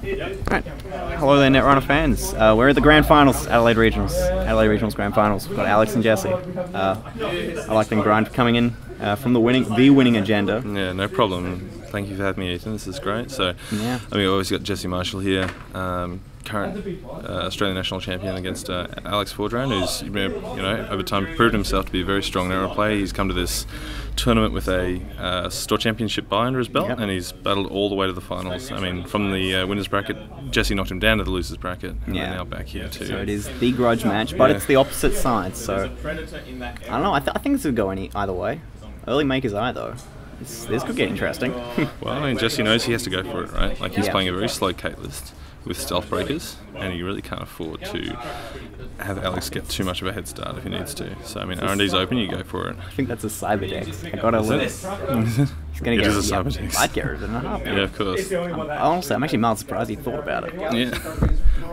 Right. Hello there, Netrunner fans. We're at the Grand Finals, Adelaide Regionals Grand Finals. We've got Alex and Jesse. I like them grind coming in from the winning agenda. Yeah, no problem. Thank you for having me, Ethan. This is great. So, yeah. I mean, we've always got Jesse Marshall here, current Australian national champion against Alex Fordran, who's over time proved himself to be a very strong narrow player. He's come to this tournament with a store championship bye under his belt, yep. and he's battled all the way to the finals. I mean, from the winners bracket, Jesse knocked him down to the losers bracket, and they're now back here too. So it is the grudge match, but it's the opposite side. So I don't know. I think this could go either way. Early maker's eye though. This could get interesting. Well, I mean, Jesse knows he has to go for it, right? Like, he's playing a very slow Kate list with stealth breakers, and he really can't afford to have Alex get too much of a head start if he needs to. So, I mean, R&D's open, you go for it. I think that's a cyber dex. I gotta look. He's gonna get it is a cyber dex. I'd get rid of it in a heartbeat. Yeah, of course. Honestly, I'm actually mild surprised he thought about it. Yeah.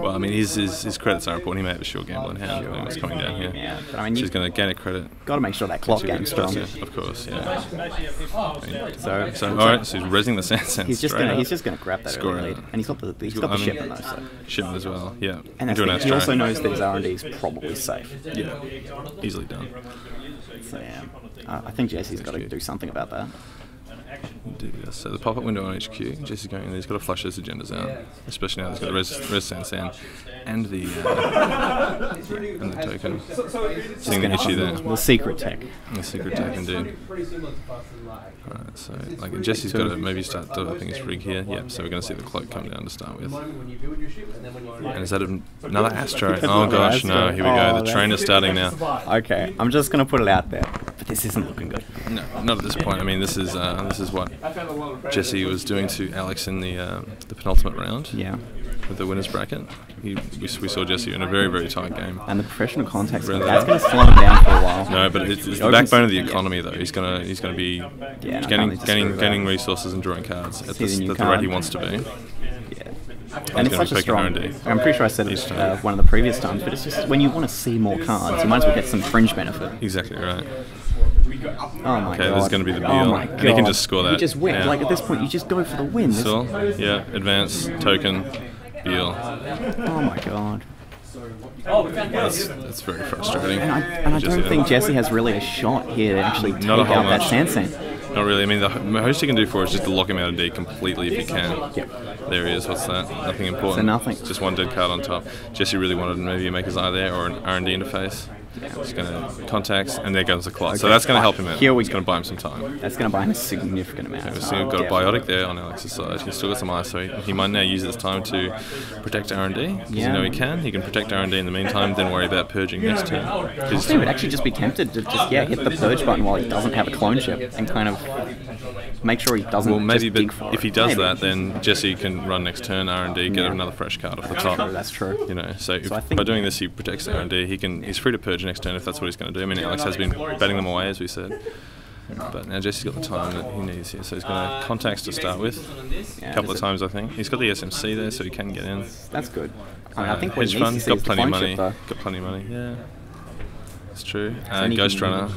Well, I mean, his credits are important. He may have a sure gamble in hand when he's coming down here. Yeah, but I mean, she's going to gain a credit. Got to make sure that clock game's strong. Of course, yeah. So all right. So he's rezzing the sand. He's just gonna grab that early lead, and he's got the shipment though. So. Shipment as well, yeah. And he also knows that his R&D is probably safe. Yeah, easily done. So yeah, I think Jesse's got to do something about that. So the pop-up window on HQ, Jesse's going in, he's got to flush those agendas out, especially now he's got the res sand and the token. Seeing the issue there. The secret tech. The secret tech, indeed. Alright, so like Jesse's got to maybe start developing his rig here. Yep, so we're going to see the cloak come down to start with. And is that another Astro? Oh gosh, no, here we go. The train is starting now. Okay, I'm just going to put it out there, but this isn't looking good. No, not at this point. I mean, this is what Jesse was doing to Alex in the penultimate round. Yeah. With the winners bracket, we saw Jesse in a very, very tight game. And the professional context, that's going to slow him down for a while. No, but it's the backbone of the economy, though. He's going to be gaining resources and drawing cards at the rate he wants to be. Yeah. And it's such a strong. I'm pretty sure I said it one of the previous times, but it's just when you want to see more cards, you might as well get some fringe benefit. Exactly right. Oh my god. Okay, this is going to be the deal. Oh my god. And he can just score that. You just win. Yeah. Like at this point, you just go for the win. Still, yeah, advance, token, deal. Oh my god. That's very frustrating. And I don't think Jesse has really a shot here to actually take out that sand. Not really. I mean, the most you can do for it is just to lock him out of D completely if you can. Yep. There he is. What's that? Nothing important. So nothing. Just one dead card on top. Jesse really wanted maybe a Maker's Eye there or an R&D interface. Yeah. He's going to contacts, and there goes the clock. Okay. So that's going to help him out. It's going to buy him some time. That's going to buy him a significant amount. We've got a biotic there on Alex's side. He's still got some ice, so he might now use this time to protect R&D. Because you know he can. He can protect R&D in the meantime, then worry about purging next turn. I think he would actually just be tempted to just hit the purge button while he doesn't have a clone chip and kind of make sure he doesn't. Well, maybe, but if he does that, then Jesse can run next turn R&D, get another fresh card off the top. That's true. You know, so by doing this, he protects R&D. He's free to purge next turn if that's what he's going to do. I mean, Alex has been batting them away, as we said. But now Jesse's got the time that he needs here, so he's going to contacts to start with. A couple of times, I think. He's got the SMC there, so he can get in. That's good. I think hedge fund, got plenty of money. Got plenty of money. Yeah, that's true. Ghost Runner.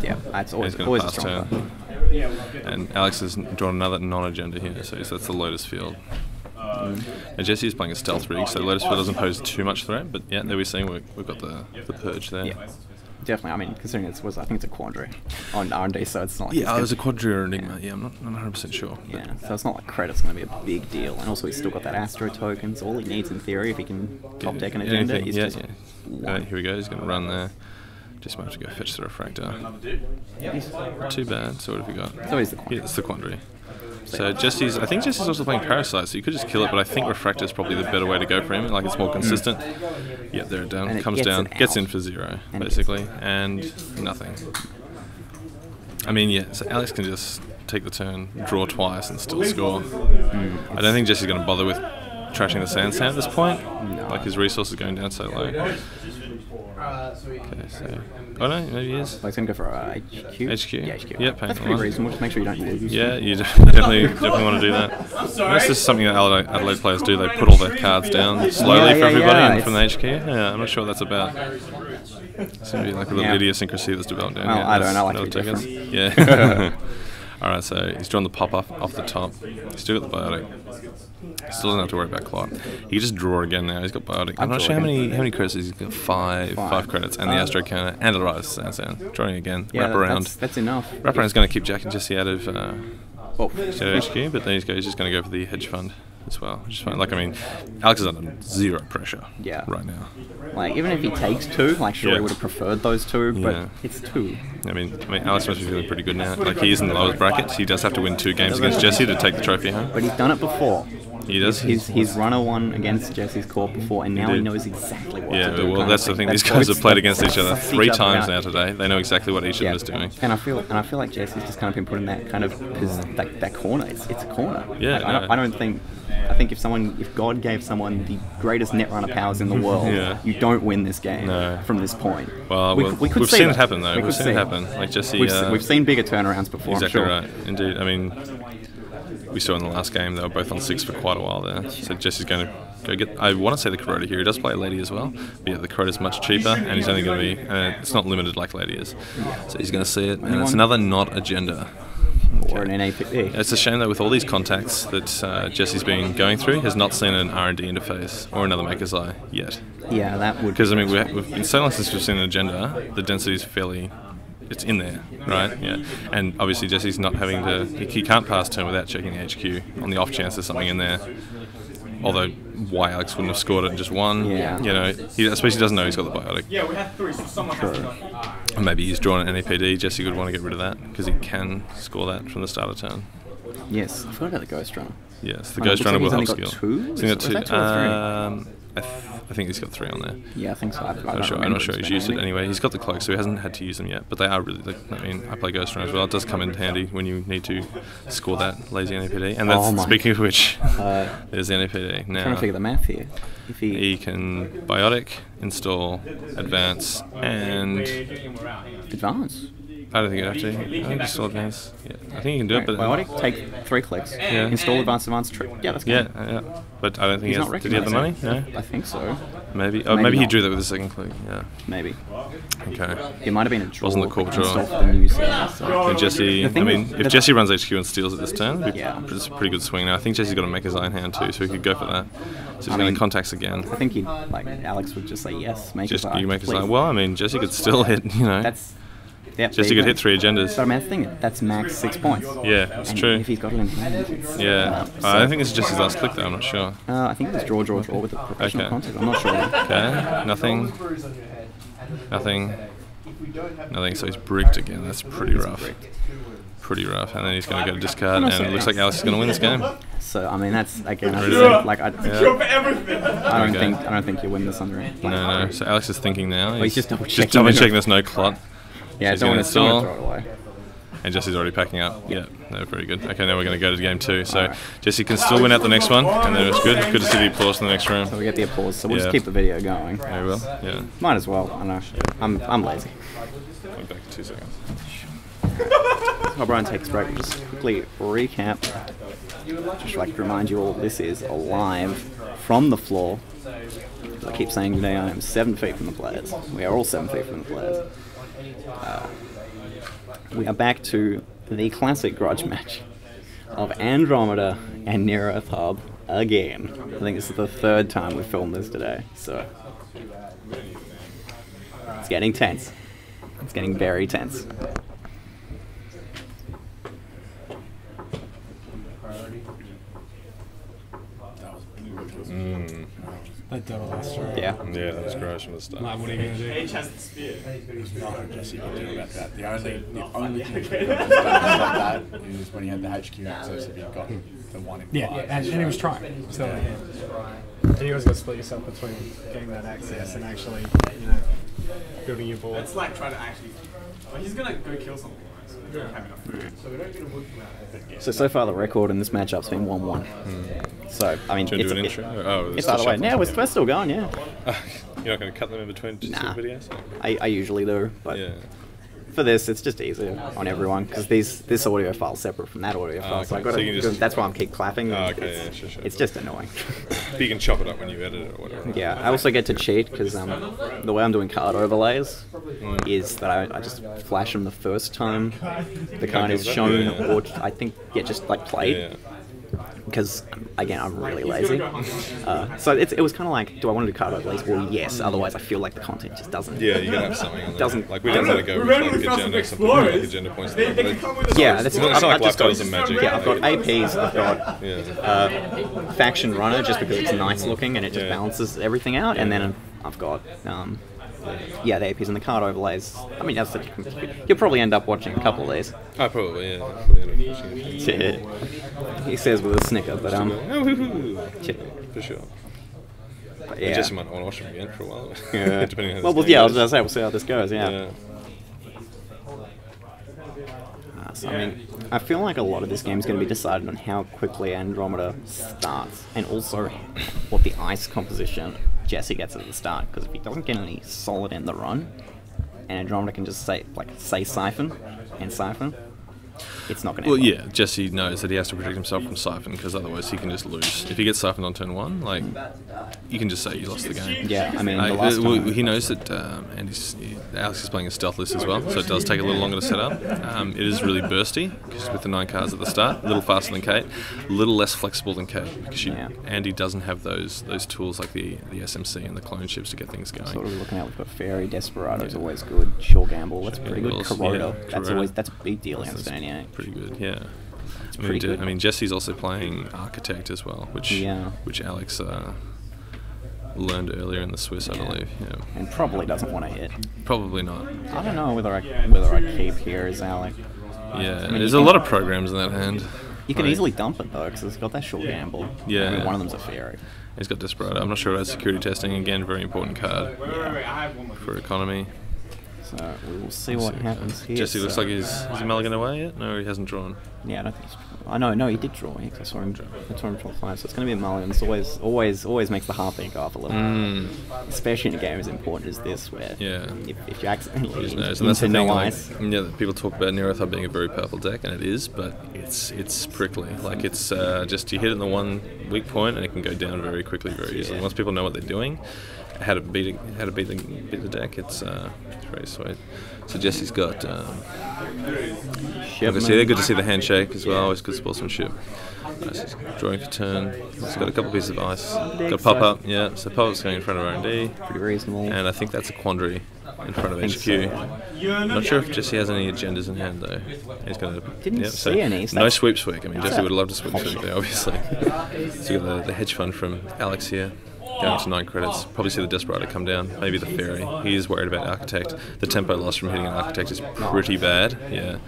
Yeah, that's always going to pass turn. And Alex has drawn another non-agenda here, so that's the Lotus Field. And Jesse is playing a stealth rig, so Lotus Field doesn't pose too much threat. But yeah, there we're seeing we've got the purge there. Yeah. Definitely. I mean, considering I think it's a quadri on R&D, so it's not like... Yeah, it was a quadri or enigma. Yeah, I'm not 100% sure. Yeah, so it's not like credit's going to be a big deal. And also he's still got that Astro token, so all he needs in theory, if he can top deck an agenda, is just... Here we go, he's going to run there. Just might have to go fetch the refractor. Not too bad. So what have we got? So he's the quandary. Yeah, it's the quandary. So I think Jesse's also playing Parasite, so you could just kill it, but I think Refractor is probably the better way to go for him. Like, it's more consistent. Yeah, there it down, comes down, gets in for 0, basically, and nothing. I mean, yeah, so Alex can just take the turn, draw twice, and still score. I don't think Jesse's going to bother with trashing the sand at this point. No. Like, his resources are going down so low. Okay, so... Oh no, maybe he is. Well, he's going to go for HQ? HQ? Yeah, HQ. Yeah, that's pretty reasonable. Just make sure you don't lose. Yeah, you definitely want to do that. That's just something that Adelaide players do. They put all their cards down slowly for everybody and from the HQ. Yeah, I'm not sure what that's about. Seems to be like a little idiosyncrasy that's developed down here. I don't know. I like to be different. Yeah. Alright, so he's drawn the pop off the top. He's still got the biotic. Still doesn't have to worry about clot. He can just draw again now. He's got biotic. I'm not sure how many credits he's got. Five credits, and the Astro Counter, and the Rise Sansan. Drawing again. Yeah, wrap around. That's enough. Wrap around's going to keep Jack and Jesse out of HQ, but then he's just going to go for the hedge fund as well, which is fine. Like, I mean, Alex is under zero pressure right now. Like, even if he takes 2, like, sure, he would have preferred those 2, but it's 2. I mean, Alex must be feeling pretty good now. Like, he is in the lowest bracket. He does have to win 2 games against Jesse to take the trophy home. But he's done it before. He does. He's run a 1 against Jesse's court before, and now he knows exactly what to do. Yeah, well, that's the thing. These guys have played against each other 3 times now today. They know exactly what each of them is doing. And I feel like Jesse's just kind of been put in that kind of that corner. It's a corner. Yeah. Like, I don't think. I think if God gave someone the greatest Netrunner powers in the world, you don't win this game from this point. Well, we've seen it happen though. We've seen it happen. Like Jesse, we've seen bigger turnarounds before. Exactly I'm sure. right. Indeed. I mean, we saw in the last game they were both on 6 for quite a while there. So Jesse's going to go get. I want to say the Corota here. He does play Lady as well. But yeah, the Corota's much cheaper, and he's only going to be. It's not limited like Lady is. So he's going to see it, and it's another not agenda. Or an NAPD. It's a shame that with all these contacts that Jesse's been going through, has not seen an R&D interface or another Maker's Eye yet. Yeah, that would. Because I mean, we've been so long since we've seen an agenda. The density is fairly. It's in there, right? Yeah. And obviously Jesse's not having to. He can't pass turn without checking the HQ on the off chance there's something in there. Although, why Alex wouldn't have scored it in just 1? Yeah. You know, I suppose he doesn't know he's got the biotic. Yeah, we had 3, so someone has to know. Or maybe he's drawn an NAPD. Jesse would want to get rid of that because he can score that from the start of turn. Yes, I forgot about the Ghost Runner. Yes, the Ghost Runner will help skill. He's only got 2? He's got 2. I think he's got 3 on there. Yeah, I think so. I'm not sure he's used it anyway. He's got the cloak, so he hasn't had to use them yet. But they are really. I mean, I play Ghost Runner as well. It does come in handy when you need to score that lazy NAPD. And that's speaking of which, there's the NAPD. Now, I'm trying to figure the math here. If he can biotic, install, advance, and advance. I don't think you have to. I think still advance. Yeah, I think you can do it. But biotic, take 3 clicks. Yeah. Install advance. Yeah, that's good. Yeah. But I don't think he's did he have the money? No. I think so. Maybe. Oh, maybe he drew that with the 2nd click. Yeah. Maybe. Okay. It might have been a draw. Wasn't the core draw. The new series, so. And Jesse. I mean, if Jesse runs HQ and steals it this turn, it's a pretty good swing. Now I think Jesse's got to make his own hand too, so he could go for that. So he's going to contacts again. I think Alex would just say yes. Make his own. You make his own. Well, I mean, Jesse could still hit. You know. Jesse could hit 3 agendas. But I mean, that's the thing. That's max 6 points. Yeah, it's true. If he's got it in hand, I don't think it's just his last click though. I'm not sure. I think it's draw with a professional contest. I'm not sure. Okay, nothing. So he's bricked again. That's pretty rough. And then he's going to go to discard, and it looks like Alex is going to win this game. So I mean, that's again. I don't think you win this under it. No. So Alex is thinking now. He's just double checking there's no clot. Yeah, so he's don't throw it away. And Jesse's already packing up. Yeah, no, very good. Okay, now we're going to go to game 2. So Jesse can still win out the next one, and then it's good. Good to see the applause in the next room. So we get the applause. So we'll just keep the video going. Yeah, we will. Yeah. Might as well. I know. I'm lazy. Going back 2 seconds. While Brian takes a break, we'll just quickly recap. Just like to remind you all, this is live from the floor. As I keep saying today, I am 7 feet from the players. We are all 7 feet from the players. We are back to the classic grudge match of Andromeda and Near Earth Hub again. I think this is the 3rd time we've filmed this today, so it's getting tense. It's getting very tense. That double last turn. Yeah, that was gross from the start. What are you going to do? H has the spear. There's nothing Jesse can do about that. The only thing he could have done like that is when he had the HQ access if he got the 1 in 5. Yeah, and he was trying. So, and you always got to split yourself between getting that access and actually, building your board. It's like trying to actually. Well, he's gonna go kill something. So they don't have enough food. So far the record in this matchup's been 1-1. So I mean, it's an intro. It's either way. Yeah, we're still going. Yeah. You're not going to cut them in between two videos? I usually do, but for this, it's just easier on everyone because this audio file's separate from that audio file, so I got to. That's why I'm keep clapping. It's just annoying. But you can chop it up when you edit it or whatever. Yeah, I also get to cheat because the way I'm doing card overlays is that I just flash them the first time the card is shown, or I think just like played. Yeah. Because again, I'm really lazy. So it was kind of like, do I want to do card overlays? Well, yes. Otherwise, I feel like the content just doesn't. Yeah, you gotta have something on there. Doesn't like we don't want to go with like agenda, something like agenda points. Yeah, that's it's not like Life Does and Magic. Yeah, I've got APs. I've got Faction Runner just because it's nice looking and it just balances everything out, and then I've got. Yeah, the APs and the card overlays. I mean, you'll probably end up watching a couple of these. Oh, probably, yeah. He says with a snicker, but for sure. But, yeah. Jesse might want to watch them again for a while. Yeah. Depending on how this I was going to say, we'll see how this goes. Yeah. So, I mean, I feel like a lot of this game is going to be decided on how quickly Andromeda starts, and also what the ice composition Jesse gets at the start. Because if he doesn't get any solid in the run, and Andromeda can just say siphon, it's not going to. Well, yeah, Jesse knows that he has to protect himself from siphon because otherwise he can just lose. If he gets siphoned on turn 1, like you can just say you lost the game. Yeah, I mean, the last time he knows that Alex is playing a stealth list as well, so it does take a little longer to set up. It is really bursty because with the 9 cards at the start, a little faster than Kate, a little less flexible than Kate because Andy doesn't have those tools like the SMC and the clone ships to get things going. Sort of looking at, we've got Fairy, Desperado's always good, Sure Gamble, that's pretty good. Corroder, that's a big deal against an NEA. Pretty good, yeah. It's pretty good. I mean, Jesse's also playing Architect as well, which Alex learned earlier in the Swiss, I believe. Yeah. And probably doesn't want to hit. Probably not. I don't know whether I keep here as Alex. Yeah, I mean, there's a lot of programs in that hand. You can easily dump it though, because it's got that Sure Gamble. Yeah. I mean, one of them's a Fairy. He's got Desperado. I'm not sure about security testing. Again, very important card for economy. So we will see what happens here. Jesse looks like he's mulligan away yet? No, he hasn't drawn. Yeah, I don't think he's drawn. No, he did draw. I saw him draw 5, so it's going to be a mulligan. It's always makes the heartbeat go up a little. Especially in a game as important as this, where if you accidentally into no ice. Yeah, people talk about Nerothar being a very powerful deck, and it is, but it's prickly. Like it's just you hit it in the one weak point, and it can go down very quickly, very easily. Once people know what they're doing, how to beat the deck, it's very sweet. So Jesse's got they're good to see the handshake as well. Always good sportsmanship. Nice. He's drawing for turn. He's got a couple pieces of ice. Got a pop up. Yeah, so pop up's going in front of R&D. Pretty reasonable. And I think that's a quandary in front of HQ. So. Not sure if Jesse has any agendas in hand though. He's going to didn't see any. No sweep swig. I mean, Jesse would love to sweep swig there, obviously. So you got the hedge fund from Alex here. Going to 9 credits. Probably see the Desperado come down. Maybe the Fairy. He is worried about Architect. The tempo loss from hitting an Architect is pretty bad. Yeah.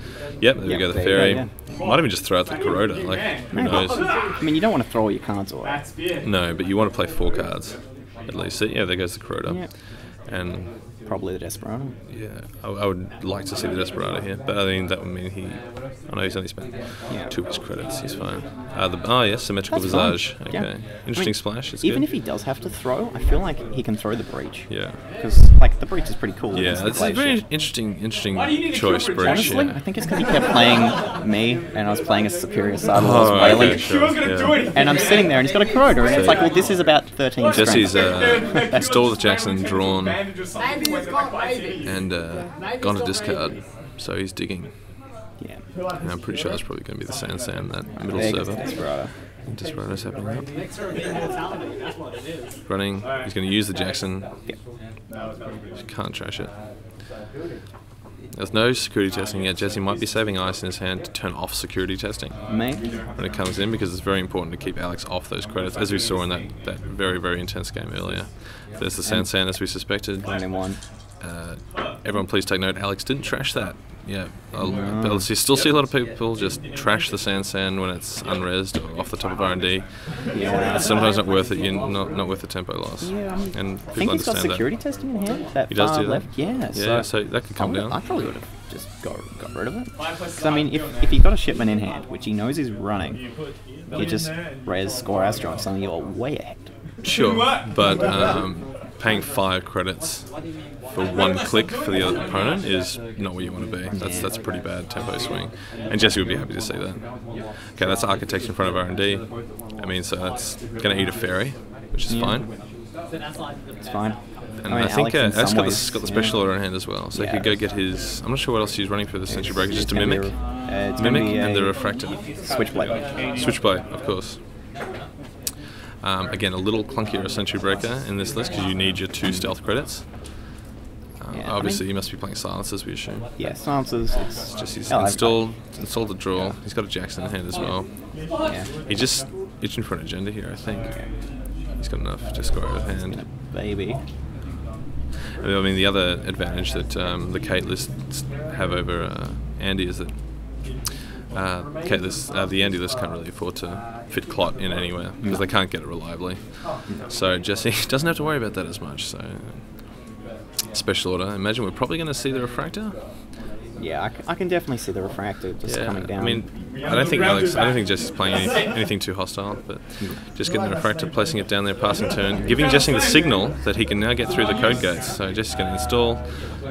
Yep, there we go, the Fairy. Might even just throw out the Corroder. Like, who knows? I mean, you don't want to throw all your cards away. No, but you want to play 4 cards at least. So, yeah, there goes the Corroder. Yep. And probably the Desperado. Yeah, I would like to see the Desperado here, but I mean that would mean I know he's only spent 2 of his credits. He's fine. Yes, Symmetrical Visage. Okay, interesting splash. It's even good. if he does have to throw, I feel like he can throw the Breach. Yeah, because like the Breach is pretty cool. Yeah, it's a very interesting choice. Breach. Honestly, I think it's because he kept playing me, and I was playing a superior side while I was wailing. Okay, sure. And I'm sitting there, and he's got a Corroder, and it's like, well, this is about 13 Jesse's stole with Jackson, drawn, and gone to discard, so he's digging. Yeah. And I'm pretty sure that's probably going to be the Sansan, that middle server. Desperado's happening up. Running, he's going to use the Jackson. Can't trash it. There's no security testing yet. Jesse might be saving ice in his hand to turn off security testing when it comes in, because it's very important to keep Alex off those credits, as we saw in that very, very intense game earlier. There's the Sansan, as we suspected. Everyone please take note, Alex didn't trash that. Yeah, I'll still see a lot of people just trash the Sansan when it's unresed or off the top of R&D. Yeah, it's sometimes not worth it. Not worth the tempo loss. Yeah, and I think he's got security testing in hand. That he does do that. Left. Yeah, so that could come down. I probably would have just got rid of it. Because I mean, if he's got a shipment in hand, which he knows he's running, you just res score Astro, something you're way ahead. Sure, but paying 5 credits for 1 click for the other opponent is not where you want to be. That's a pretty bad tempo swing, and Jesse would be happy to see that. Okay, that's Architect in front of R&D. I mean, so that's going to eat a fairy, which is fine. It's fine. And I think Alex got the special order in hand as well, so he could go get his. I'm not sure what else he's running for the Century Breaker, just a Mimic. Mimic and the Refractor. Switchblade. Switchblade, of course. Again, a little clunkier a Century Breaker in this list because you need your 2 stealth credits. Obviously, he must be playing silencers, we assume. Yeah, silencers. It's just he's installed the draw. He's got a Jackson in hand as well. Yeah. He just itching for an agenda here, I think. He's got enough to score out of hand. Baby. I mean, the other advantage that the Kate lists have over Andy is that the Andy list can't really afford to fit Clot in anywhere because they can't get it reliably. So Jesse doesn't have to worry about that as much. So special order. I imagine we're probably going to see the Refractor. Yeah, I can definitely see the Refractor just coming down. I mean, I don't think Jesse's playing anything too hostile, but just getting the Refractor, placing it down there, passing turn, giving Jesse the signal that he can now get through the code gates. So Jesse's going to install,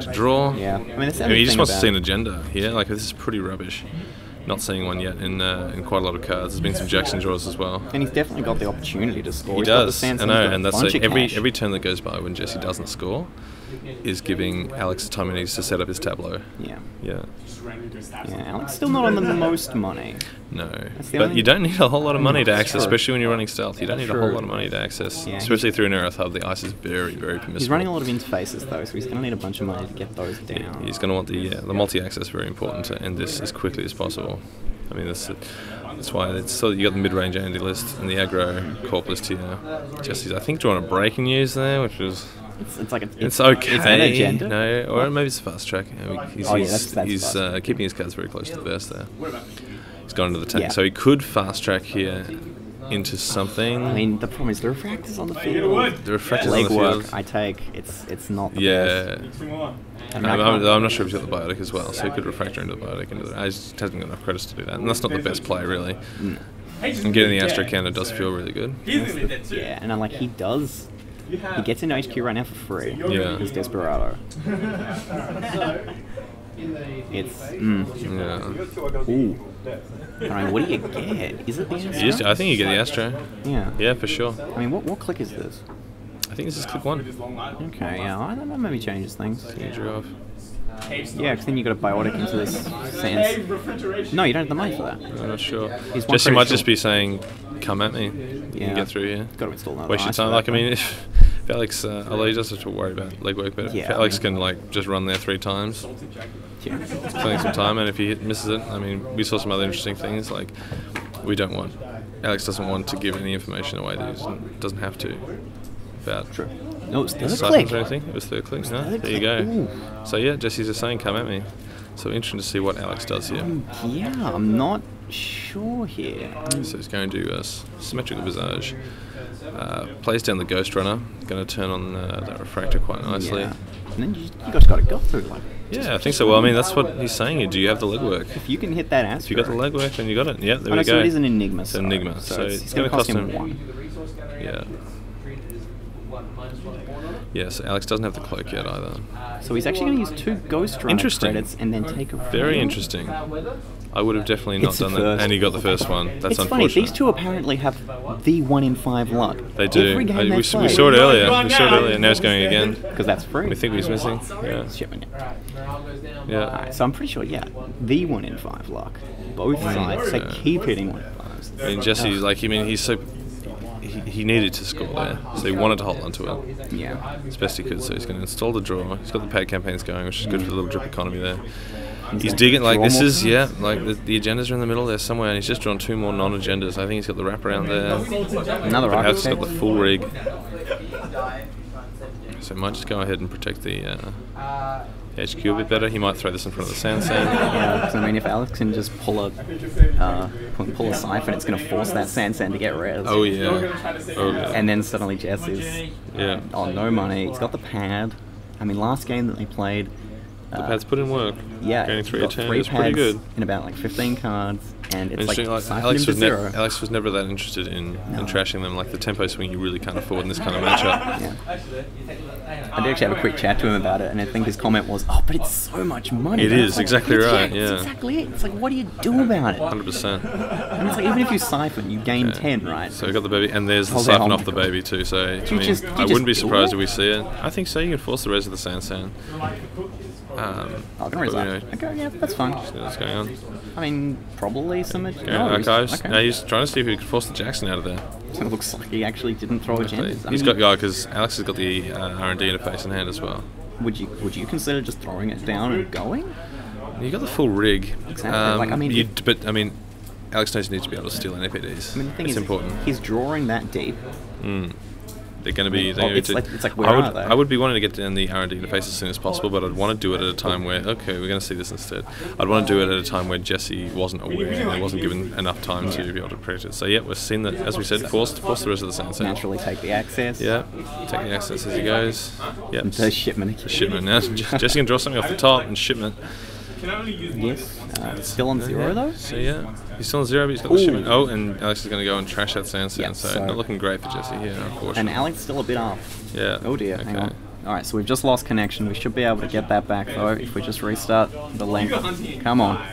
to draw. Yeah, I mean, he just wants to see an agenda here. Like, this is pretty rubbish. Not seeing one yet in quite a lot of cards. There's been some Jackson draws as well. And he's definitely got the opportunity to score. He does. I know, and that's every turn that goes by when Jesse doesn't score is giving Alex the time he needs to set up his tableau. Yeah. Yeah. Yeah, Alex still not on the most money. No, but you don't need a whole lot of money to access, especially when you're running stealth. You don't need a whole lot of money to access, especially through an Aerith Hub. The ice is very, very permissible. He's running a lot of interfaces though, so he's going to need a bunch of money to get those down. Yeah, he's going to want the multi-access, very important, to end this as quickly as possible. I mean, that's why you got the mid-range Andy list and the aggro corp list here. Jesse's, I think, drawing a breaking news there, which was. It's okay. It's an agenda. No, or maybe it's a fast track. He's keeping his cards very close to the vest there. He's gone into the tank, so he could fast track here into something. I mean, the problem is the Refractor's on the field. The Refractor's on the field. I take. It's not the best. I'm not sure if he's got the Biotic as well, so he could Refractor into the Biotic. He just hasn't got enough credits to do that, and that's not the best play really. And getting the Astro counter does feel really good. Yeah, and like he does. He gets into HQ right now for free. Yeah. He's Desperado. It's. Yeah. Ooh. I mean, what do you get? Is it the Astro? I think you get the Astro. Yeah. Yeah, for sure. I mean, what click is this? I think this is click 1. Okay, yeah, I don't know, maybe changes things. Off. Yeah, because then you got a Biotic into this sense. No, you don't have the money for that. I'm not sure. Jesse might just be saying, come at me. You can get through here. Got to install another. Waste your time. Like, I mean, if Alex, although he doesn't have to worry about legwork, but if Alex can, like, just run there 3 times, it's killing some time, and if he misses it, I mean, we saw some other interesting things, like, Alex doesn't want to give any information away that he doesn't have to. About no, it's third click. Or anything. It was third click. No, there you go. Ooh. So yeah, Jesse's just saying, come at me. So interesting to see what Alex does here. Yeah, I'm not sure here. So he's going to symmetrical visage. Plays down the Ghost Runner. Going to turn on that Refractor quite nicely. Yeah. And then you guys got to go through like. Yeah, I think so. Well, I mean, that's what he's saying here. Do you have the legwork? If you can hit that Astro. If you got the legwork, then you got it. Yeah, there we go. So it is an Enigma. It's an Enigma. So it's going to cost him 1. Yeah. Yes, Alex doesn't have the cloak yet either. So he's actually going to use 2 Ghost Runner credits and then take a... Very interesting. I would have definitely not done that. And he got the first one. That's unfortunate. Funny, these 2 apparently have the 1 in 5 luck. They do. We saw it earlier. Now it's going again. Because that's free. We think he's missing. Yeah. Yeah. So I'm pretty sure, the 1 in 5 luck. Both sides. They keep hitting 1 in 5s. I mean, Jesse, he's so... He needed to score there, so he wanted to hold on to it. Yeah. As best he could, so he's going to install the draw. He's got the pad campaigns going, which is good for the little drip economy there. He's digging, like, this is, the agendas are in the middle there somewhere, and he's just drawn 2 more non-agendas. I think he's got the wraparound there. Another Architect. He's got the full rig. So he might just go ahead and protect the HQ a bit better. He might throw this in front of the Sand Sand. Yeah, because I mean, if Alex can just pull a siphon, it's going to force that Sand Sand to get res. Oh yeah. And then suddenly Jess is no money. He's got the pad. I mean, last game that they played, The pads put in work. Yeah, gaining 3 got a turn 3 is pretty pads good. in about like 15 cards, and it's like Alex was never that interested in trashing them. Like the tempo swing, you really can't afford in this kind of matchup. Yeah. I did actually have a quick chat to him about it, and I think his comment was, "Oh, but it's so much money." It is exactly right. Yeah, that's exactly it. It's like, what do you do about it? 100%. And it's like, even if you siphon, you gain 10, right? So we got the baby, and there's the siphon off the baby too. So I wouldn't be surprised if we see it. I think so. You can force the res of the Sand. I can raise that. Okay, yeah, that's fine. What's going on? I mean, probably some archives. Okay. Now he's trying to see if he could force the Jackson out of there. It looks like he actually didn't throw agendas. He's got because Alex has got the R&D interface in hand as well. Would you consider just throwing it down and going? You got the full rig. Exactly. But Alex knows he needs to be able to steal NAPDs. I mean, the thing it's is, important. He's drawing that deep. They're going to be. It's like where are they? I would be wanting to get down the R&D interface as soon as possible, but I'd want to do it at a time where we're going to see this instead. I'd want to do it at a time where Jesse wasn't aware and wasn't given enough time to be able to predict it. So yeah, we're seeing that, as we said, force the rest of the Sand. Naturally take the access. Yeah, take the access as he goes. Yeah, the shipment. Shipment. Now Jesse can draw something off the top and shipment. Yes. Still on 0 though? So yeah, he's still on 0, but he's got the shipment. Oh, and Alex is going to go and trash that Sand. Yep, so not looking great for Jesse here, unfortunately. And Alex still a bit off. Yeah. Oh dear, hang on. Alright, so we've just lost connection. We should be able to get that back though if we just restart the link. Come on.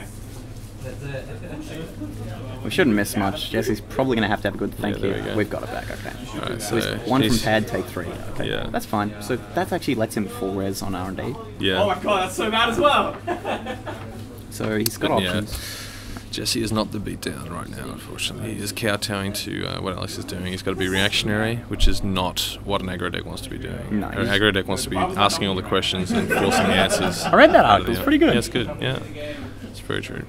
We shouldn't miss much. Jesse's probably going to have a good thank you. We've got it back, okay. Alright, so he's 1 from pad, take 3. Okay, yeah. That's fine. So that actually lets him full res on R&D. Yeah. Oh my god, that's so bad as well! So he's got options. Jesse is not the beatdown right now, unfortunately. He is kowtowing to what Alex is doing. He's got to be reactionary, which is not what an aggro deck wants to be doing. No, an aggro deck wants to be asking all the questions and forcing the answers. I read that article. It's pretty good. Yeah, it's good. Yeah, it's very true.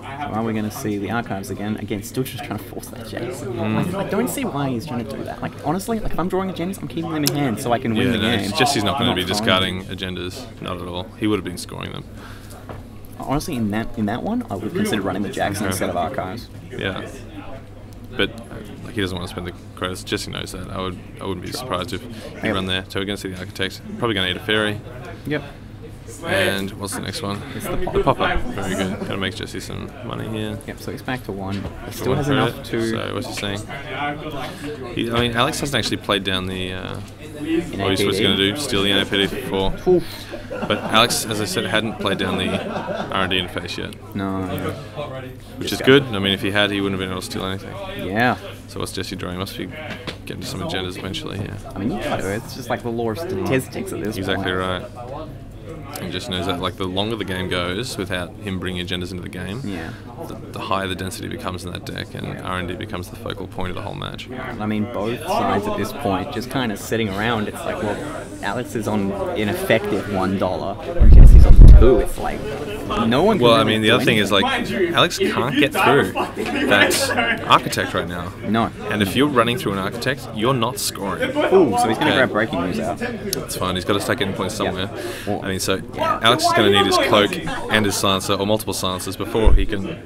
Are we going to see the archives again? Again, still just trying to force that Jackson. I don't see why he's trying to do that. Like, honestly, like if I'm drawing agendas, I'm keeping them in hand so I can win the game. Jesse's not going to be discarding agendas. Not at all. He would have been scoring them. Honestly, in that one, I would consider running the Jackson instead of archives. Yeah. But he doesn't want to spend the credits. Jesse knows that. I wouldn't be surprised if he run there. So we're going to see the Architect. Probably going to need a Fairy. Yep. And what's the next one? It's the pop-up. Very good. Going to make Jesse some money here. Yep, so he's back to 1. He still has enough to... So what's he saying? Alex hasn't actually played down the... what he's going to do, steal the NAPD for 4. But Alex, as I said, hadn't played down the R&D interface yet. No. Which is good. I mean, if he had, he wouldn't have been able to steal anything. Yeah. So what's Jesse drawing? Must be getting to some agendas eventually, yeah. I mean, you got to. It's just like the law of statistics at this Exactly point. Right. He just knows that, like, the longer the game goes without him bringing agendas into the game, the higher the density becomes in that deck, and R&D becomes the focal point of the whole match. I mean, both sides at this point just kind of sitting around. It's like, well, Alex is on an effective $1, and Jesse's on 2. It's like no one. Well, I mean, the other thing is, like, Alex can't get through that Architect right now. No. And if you're running through an Architect, you're not scoring. Ooh, so he's going to grab Breaking News out. That's fine. He's got to start getting points somewhere. I mean, so Alex is going to need his Cloak and his Silencer, or multiple Silencers, before he can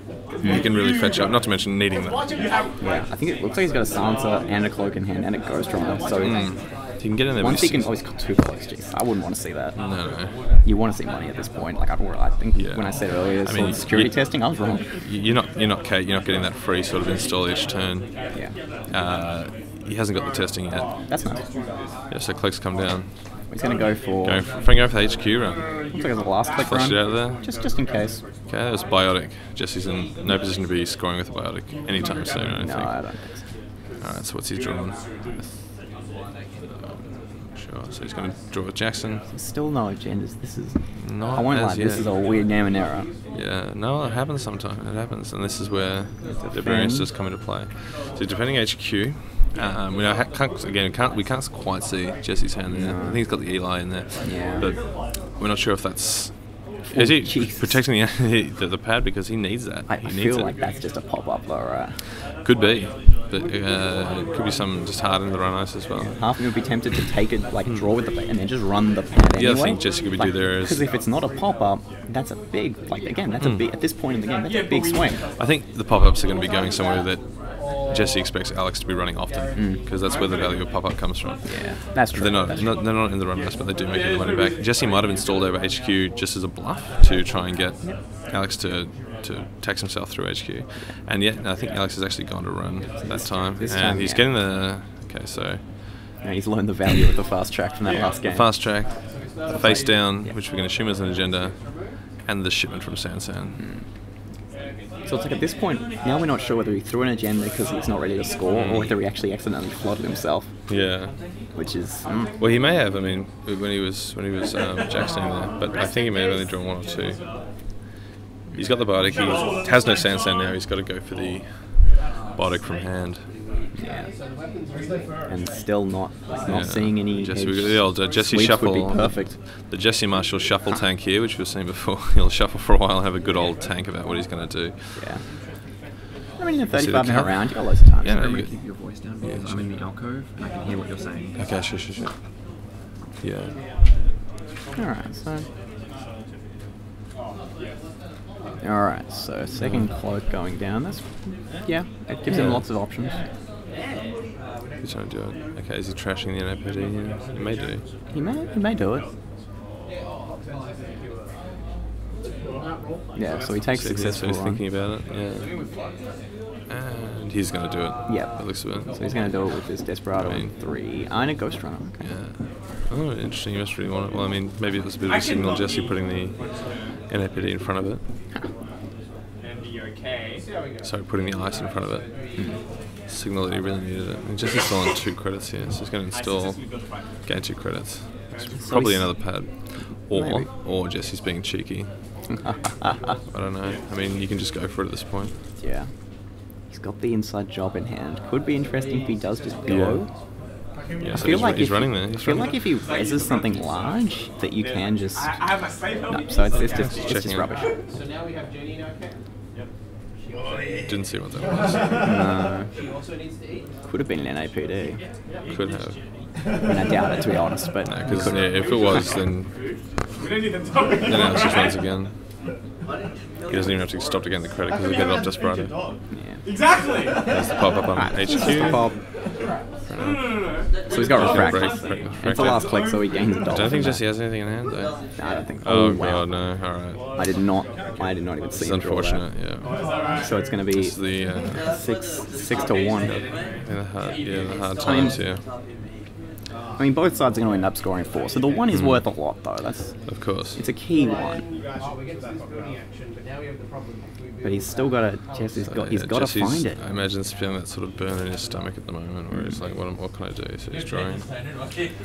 really fetch up. Not to mention needing them. Yeah, I think it looks like he's got a Silencer and a Cloak in hand and a Ghost Runner. So he can get in there. Once he can, he's got 2 cloaks. Jeez, I wouldn't want to see that. No. You want to see money at this point. Like I think when I said earlier, security testing, I was wrong. You're not getting that free sort of install each turn. Yeah. He hasn't got the testing yet. That's nice. Yeah, so Cloaks come down. He's going to go for... Go for the HQ run. Looks like it's the last click Flush run. it out of there. Just in case. Okay, that was Biotic. Jesse's in no position to be scoring with a Biotic anytime soon, I don't think. No, I don't think so. Alright, so what's he drawing? Sure, so he's going to draw with Jackson. There's still no agendas. This is... Not I won't lie, this is a weird game and error. Yeah, no, it happens sometimes. It happens, and this is where the variances come into play. So defending HQ... we can't quite see Jesse's hand there. I think he's got the Eli in there, but we're not sure if that's. Is he protecting the pad because he needs that? I feel like that's just a pop-up though, right? Could be, but it could be some just hard in the run ice as well. Half of me would be tempted to take it, like draw with the pad and then just run the pad anyway. Yeah, I think Jesse could do there is... Because if it's not a pop-up, that's a big, like again, that's a big, at this point in the game, that's a big swing. I think the pop-ups are going to be going somewhere that Jesse expects Alex to be running often because that's where the value of pop-up comes from. Yeah, that's true. They're not in the run race, but they do make the money back. Jesse might have installed over HQ just as a bluff to try and get Alex to tax himself through HQ. And yet, I think Alex has actually gone to run that time. And he's getting the... Okay, so... Yeah, he's learned the value of the fast track from that last game. The fast track, the face down, which we're going to assume is an agenda, and the shipment from Sansan. So it's like at this point, now we're not sure whether he threw an agenda because he's not ready to score, or whether he actually accidentally flooded himself. Yeah. Which is... Well, he may have, I mean, when he was jackstone there, but I think he may have only drawn one or two. He's got the Bardic, he has no Sansan now, he's got to go for the Bardic from hand. Yeah. And still not seeing any The old Jesse shuffle. Would be perfect. The Jesse Marshall shuffle tank here, which we've seen before. He'll shuffle for a while and have a good old tank about what he's going to do. Yeah. I mean, in a 35-minute round, you got loads of time. Yeah, I'm going to keep your voice down because I'm in the alcove and I can hear what you're saying. Okay, sure. Yeah. Alright, so second cloak going down. That's it gives him lots of options. He's trying to do it. Okay, is he trashing the NAPD here? He may do. He may do it. Yeah, so he takes successful he's run. thinking about it, yeah. And he's going to do it. Yeah. It looks a bit. So he's going to do it with his Desperado and 3. And a Ghost Runner. Okay. Yeah. Oh, interesting. You must really want it. Well, I mean, maybe it was a bit of a signal, Jesse putting the NAPD in front of it. Sorry, putting the ice in front of it. Signal that he really needed it. And Jesse's still on 2 credits here, so he's going to install, gain 2 credits. It's probably another pad. Or Jesse's being cheeky. I don't know. I mean, you can just go for it at this point. Yeah. He's got the inside job in hand. Could be interesting if he does just go. Yeah, I so feel like he's running there. I feel like if he reses something large, that you can just... No, so it's just rubbish. So now we have Jenny in our camp. Didn't see what that was. No. Could have been an NAPD. Could have. I mean, I doubt it, to be honest, but... No, because if it was, then Alex just runs again. He doesn't even have to stop to get the credit because he'll get it off Desperado. Yeah. Exactly! There's the pop-up on HQ. Pop. So he's got Refract. It's the last click, so he gains a dollar. I don't think Jesse has anything in hand, though. No, I don't think so. Oh, wow. God, no. Alright. I did not even see It's him draw unfortunate, that. yeah. So it's going to be It's the, 6 to 1. the hard times here. I mean, both sides are going to end up scoring 4, so the 1 is worth a lot, though. Of course. It's a key 1. But he's still got to... Jesse's got to find it. I imagine he's feeling that sort of burn in his stomach at the moment where he's like, what can I do? So he's drawing.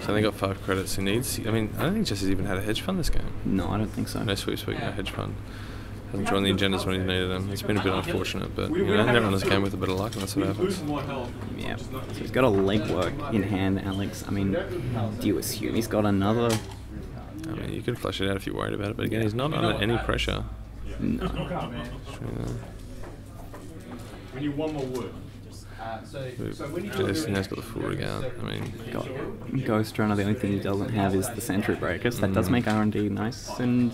So they got 5 credits. He needs... I mean, I don't think Jesse's even had a hedge fund this game. No, I don't think so. No sweep, no hedge fund. Hasn't drawn the agendas when he needed them. It's been a bit unfortunate, but you know, Netrunner's game with a bit of luck, and that's what happens. Yeah. So he's got a legwork in hand, Alex. I mean, do you assume he's got another? I mean, you could flush it out if you're worried about it, but again, he's not under any pressure. No. We need one more wood. Jason has got the full rig out. I mean, Ghost Runner, the only thing he doesn't have is the Sentry Breakers. That does make R&D nice and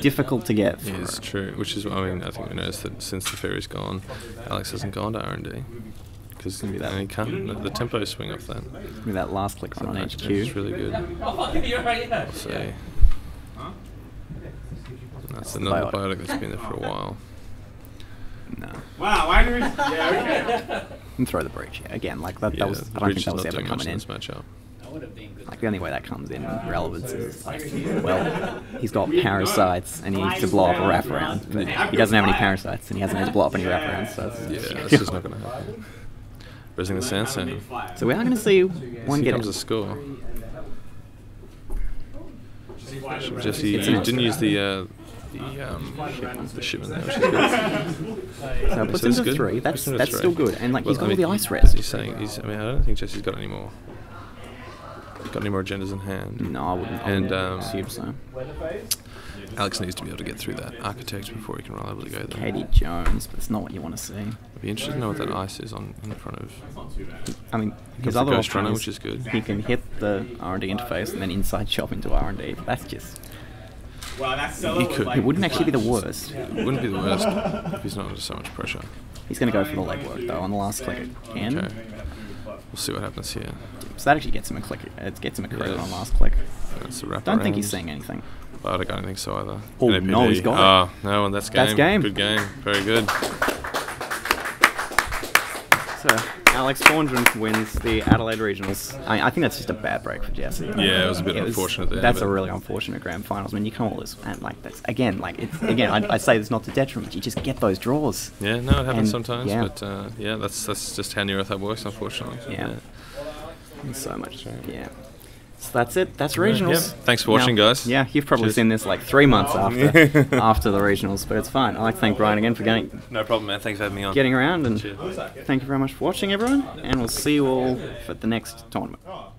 difficult to get. Yeah, it's true. Which is, I mean, I think we noticed that since the fairy's gone, Alex hasn't gone to R&D. Because he can't, the tempo swing off that. With that last click on HQ. It's really good. I'll say. That's another biotic that's been there for a while. No. Wow, why do we... Yeah, okay. And throw the breach. Yeah, again, like that was... I don't think that was ever coming in. Matchup. Like the only way that comes in relevance is like, well, he's got parasites and he needs to blow up a wraparound. But he doesn't have any parasites and he hasn't had to blow up any wraparounds, so it's that's just not going to happen. Raising the Sansan. So we are going to see one get comes a score. Jesse didn't use the shipment there, which is good. So it puts him to 3. That's still good. And like, well, he's got all the ice res. He's saying, I mean, I don't think Jesse's got any more. Got any more agendas in hand? No, I wouldn't assume so. Alex needs to be able to get through that architect before he can reliably go there. Katie Jones, but it's not what you want to see. I'd be interested to know what that ice is in front of. I mean, his other Ghost option Runner, is which is good. He can hit the R&D interface and then inside chop into R&D. But that's just... Wow, that seller He was could. like... It wouldn't actually be the worst. It wouldn't be the worst if he's not under so much pressure. He's going to go for the legwork though on the last click again. Okay. We'll see what happens here. So that actually gets him a click. It gets him a credit Yes. on last click. That's a wrap Don't think around. he's seeing anything. But I don't think so either. Oh, NAPD. no, he's got it. Ah, no, and that's game. That's game. Good game. Very good. So Alex Thorndren wins the Adelaide Regionals. I think that's just a bad break for Jesse. Yeah, it was a bit unfortunate there. That's but a really unfortunate grand finals. I mean, you come all this and like that's again like it's again. I say this not to detriment. You just get those draws. Yeah, no, it happens And, sometimes. yeah. But yeah, that's just how Neurath works, unfortunately. Yeah. So much. Yeah. So that's it. That's regionals. Yep. Thanks for watching, guys. Yeah, you've probably Cheers. seen this like 3 months after the regionals, but it's fine. I'd like to thank Brian again for No problem, man. Thanks for having me on. getting around, and Cheers. thank you very much for watching, everyone. And we'll see you all for the next tournament. Yep.